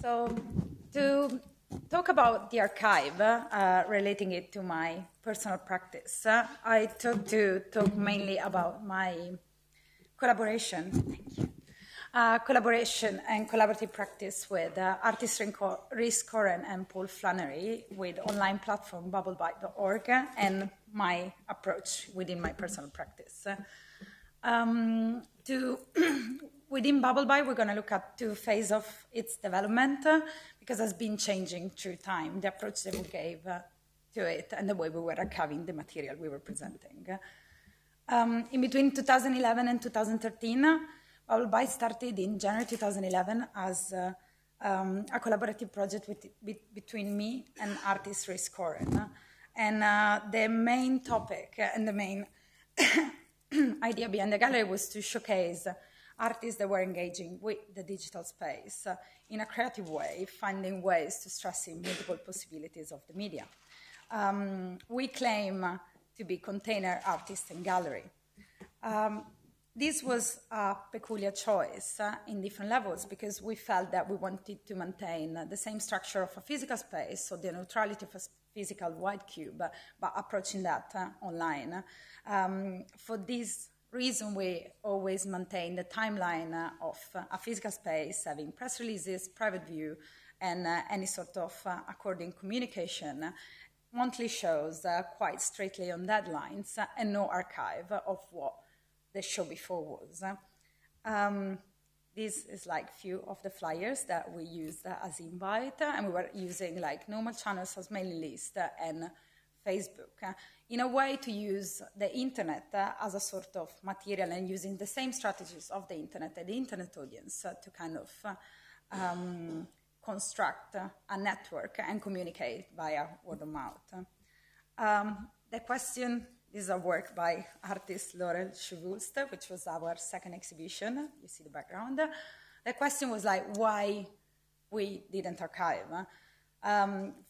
So to talk about the archive, relating it to my personal practice, I took to talk mainly about my collaboration. Thank you. Collaboration and collaborative practice with artist Rhys Coren and Paul Flannery with online platform bubblebite.org and my approach within my personal practice. Within BubbleBite, we're going to look at two phases of its development because it's been changing through time, the approach that we gave to it and the way we were archiving the material we were presenting. In between 2011 and 2013, BubbleBite started in January 2011 as a collaborative project between me and artist Rhys Coren. And the main topic and the main idea behind the gallery was to showcase artists that were engaging with the digital space in a creative way, finding ways to stress in multiple possibilities of the media. We claim to be container artist and gallery. This was a peculiar choice in different levels because we felt that we wanted to maintain the same structure of a physical space, so the neutrality of a physical white cube, but approaching that online. For this reason, we always maintain the timeline of a physical space, having press releases, private view, and any sort of according communication. Monthly shows quite straightly on deadlines and no archive of what the show before was. This is like few of the flyers that we used as invite, and we were using like normal channels as mailing list and Facebook, in a way to use the internet as a sort of material and using the same strategies of the internet and the internet audience to kind of construct a network and communicate via word of mouth. The question is a work by artist Laurel Schwulst, which was our second exhibition. You see the background. The question was like, why we didn't archive?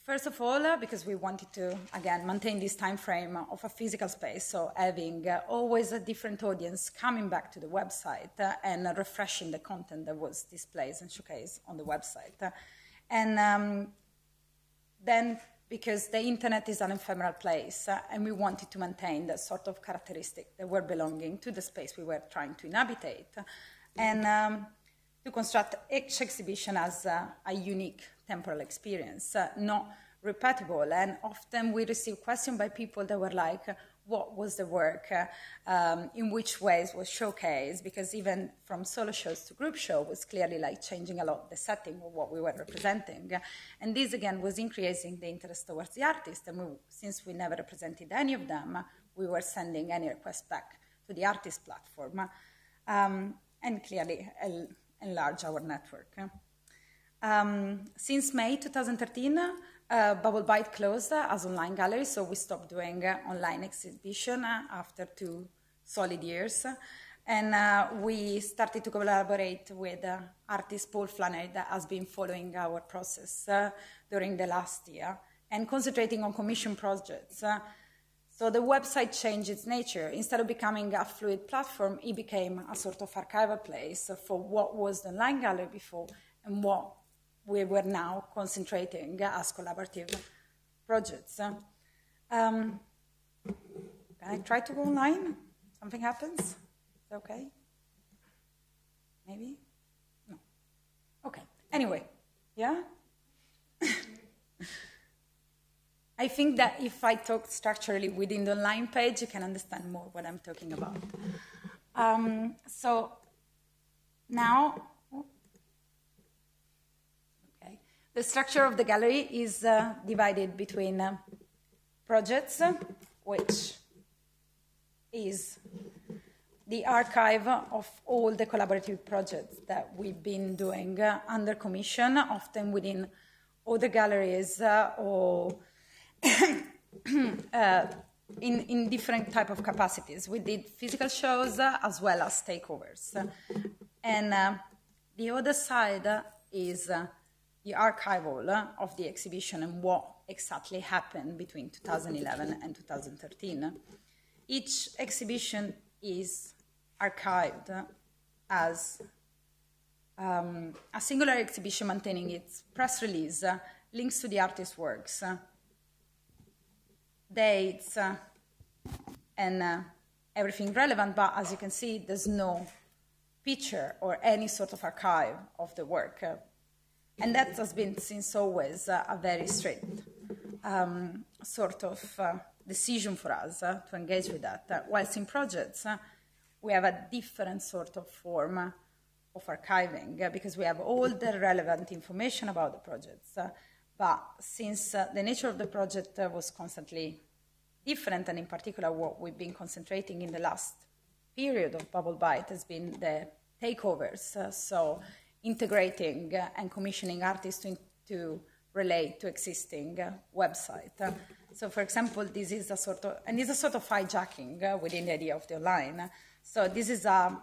First of all, because we wanted to, again, maintain this time frame of a physical space, so having always a different audience coming back to the website and refreshing the content that was displayed and showcased on the website. And then because the internet is an ephemeral place, and we wanted to maintain the sort of characteristic that were belonging to the space we were trying to inhabitate, and to construct each exhibition as a unique temporal experience, not repeatable. And often we receive questions by people that were like, what was the work, in which ways was showcased, because even from solo shows to group show was clearly like changing a lot the setting of what we were representing. And this again was increasing the interest towards the artist, and since we never represented any of them, we were sending any request back to the artist platform, and clearly enlarge our network. Since May 2013, BubbleBite closed as online gallery, so we stopped doing online exhibition after 2 solid years. And we started to collaborate with artist Paul Flannery that has been following our process during the last year and concentrating on commission projects. So the website changed its nature. Instead of becoming a fluid platform, it became a sort of archival place for what was the online gallery before and what we were now concentrating as collaborative projects. Can I try to go online? Something happens? Is that okay? Maybe? No. Okay. Anyway, yeah? I think that if I talk structurally within the online page, you can understand more what I'm talking about. So now, okay, the structure of the gallery is divided between projects, which is the archive of all the collaborative projects that we've been doing under commission, often within other galleries or in different type of capacities. We did physical shows as well as takeovers. And the other side is the archival of the exhibition and what exactly happened between 2011 and 2013. Each exhibition is archived as a singular exhibition maintaining its press release, links to the artist's works, dates, and everything relevant, but as you can see, there's no picture or any sort of archive of the work. And that has been, since always, a very strict sort of decision for us to engage with that. Whilst in projects, we have a different sort of form of archiving because we have all the relevant information about the projects. But since the nature of the project was constantly different, and in particular what we've been concentrating in the last period of Bubble Byte has been the takeovers, so integrating and commissioning artists to relate to existing website. So for example, this is a sort of hijacking within the idea of the online. So this is a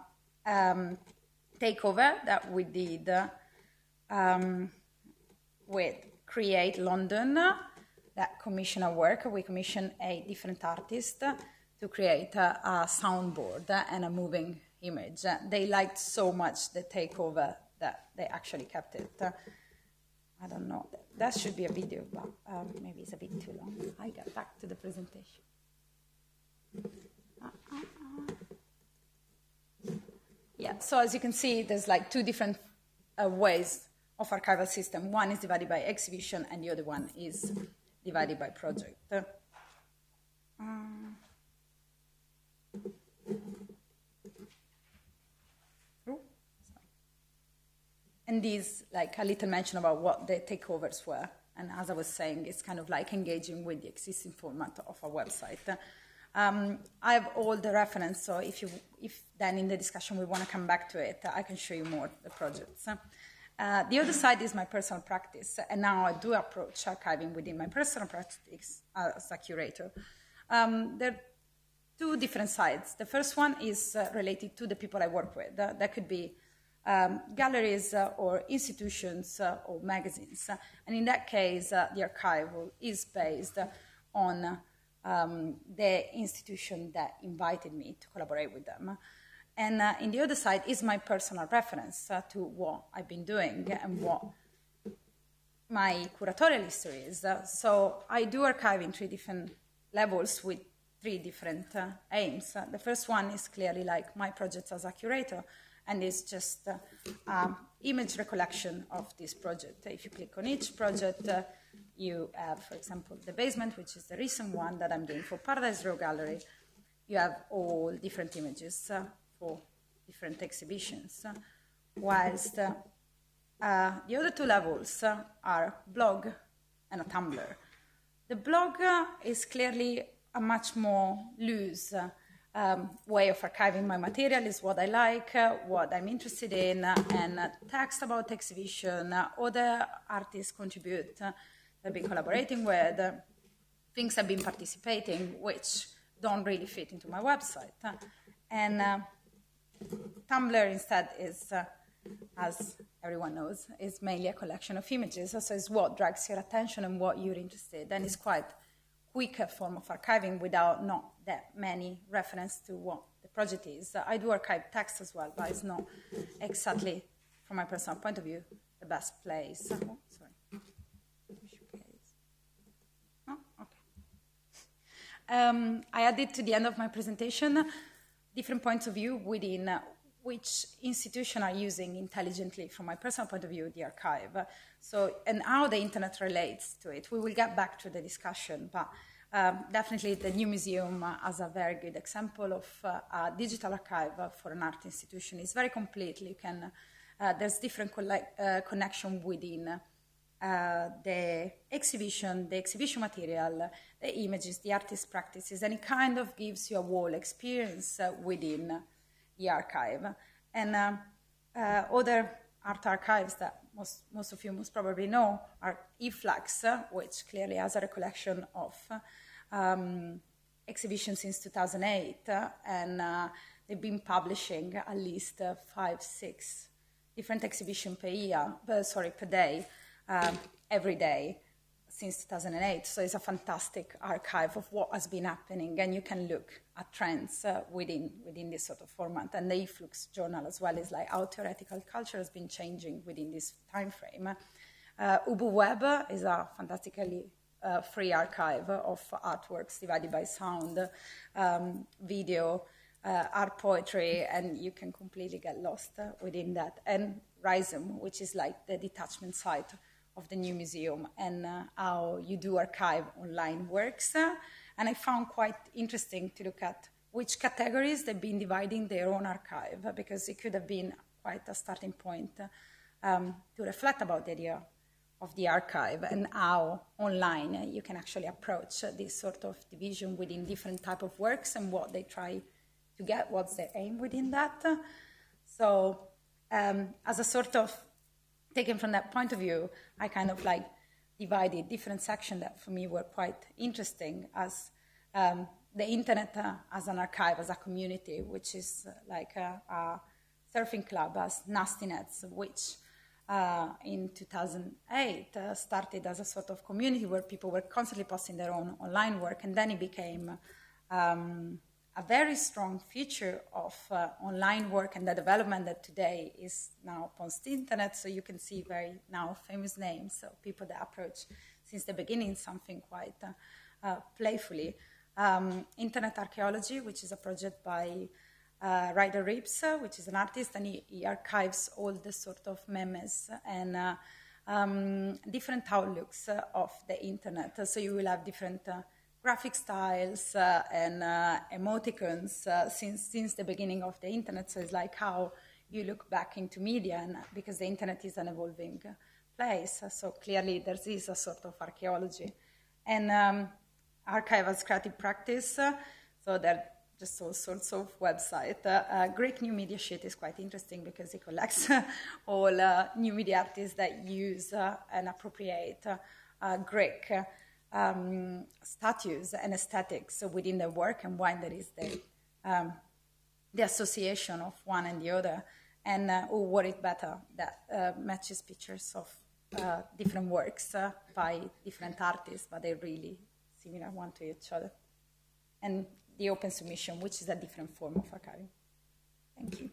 takeover that we did with Create London, that commissioned a work. We commissioned a different artist to create a soundboard and a moving image. They liked so much the takeover that they actually kept it. I don't know, that should be a video, but maybe it's a bit too long. I got back to the presentation. Yeah, so as you can see, there's like two different ways of archival system. One is divided by exhibition, and the other one is divided by project. And these, like a little mention about what the takeovers were. And as I was saying, it's kind of like engaging with the existing format of a website. I have all the reference, so if then in the discussion we want to come back to it, I can show you more the projects. The other side is my personal practice, and now I do approach archiving within my personal practice as a curator. There are two different sides. The first one is related to the people I work with. That could be galleries or institutions or magazines. And in that case, the archival is based on the institution that invited me to collaborate with them. And in the other side is my personal reference to what I've been doing and what my curatorial history is. So I do archive in 3 different levels with 3 different aims. The first one is clearly like my project as a curator, and it's just image recollection of this project. If you click on each project, you have, for example, the basement, which is the recent one that I'm doing for Paradise Row Gallery. You have all different images for different exhibitions, whilst the other 2 levels are blog and a Tumblr. The blog is clearly a much more loose way of archiving my material, is what I like, what I'm interested in, and text about exhibition, other artists contribute, I've been collaborating with, things I've been participating, which don't really fit into my website. And Tumblr instead is, as everyone knows, is mainly a collection of images, so it's what drags your attention and what you're interested in. And it's quite quicker form of archiving without not that many reference to what the project is. I do archive text as well, but it's not exactly, from my personal point of view, the best place. Oh, sorry. Oh, okay. I added to the end of my presentation different points of view within which institution are using intelligently, from my personal point of view, the archive. So, and how the internet relates to it. We will get back to the discussion, but definitely the New Museum as a very good example of a digital archive for an art institution. It's very complete. You can, there's different connection within the exhibition material, the images, the artist practices, and it kind of gives you a whole experience within the archive. And other art archives that most of you most probably know are eFlax, which clearly has a recollection of exhibitions since 2008, and they've been publishing at least 5-6 different exhibitions per day, every day, since 2008. So it's a fantastic archive of what has been happening, and you can look at trends within this sort of format. And the Influx journal as well is like how theoretical culture has been changing within this time frame. UbuWeb is a fantastically free archive of artworks divided by sound, video, art, poetry, and you can completely get lost within that. And Rhizome, which is like the detachment site of the new museum, and how you do archive online works. And I found quite interesting to look at which categories they've been dividing their own archive, because it could have been quite a starting point to reflect about the idea of the archive and how online you can actually approach this sort of division within different type of works and what they try to get, what's their aim within that. So as a sort of, taken from that point of view, I kind of like divided different sections that for me were quite interesting as the internet as an archive, as a community, which is like a surfing club as Nasty Nets, which in 2008 started as a sort of community where people were constantly posting their own online work, and then it became a very strong feature of online work and the development that today is now post internet. So you can see very now famous names, so people that approach since the beginning something quite playfully. Internet Archaeology, which is a project by Ryder Rips, which is an artist, and he archives all the sort of memes and different outlooks of the internet. So you will have different graphic styles and emoticons since the beginning of the internet. So it's like how you look back into media, and because the internet is an evolving place. So clearly there is a sort of archaeology. And archive as creative practice, so there are just all sorts of websites. Greek New Media Sheet is quite interesting because it collects all new media artists that use and appropriate Greek statues and aesthetics within their work, and why there is the association of one and the other, and what is better that matches pictures of different works by different artists, but they're really similar one to each other. And the open submission, which is a different form of archiving. Thank you.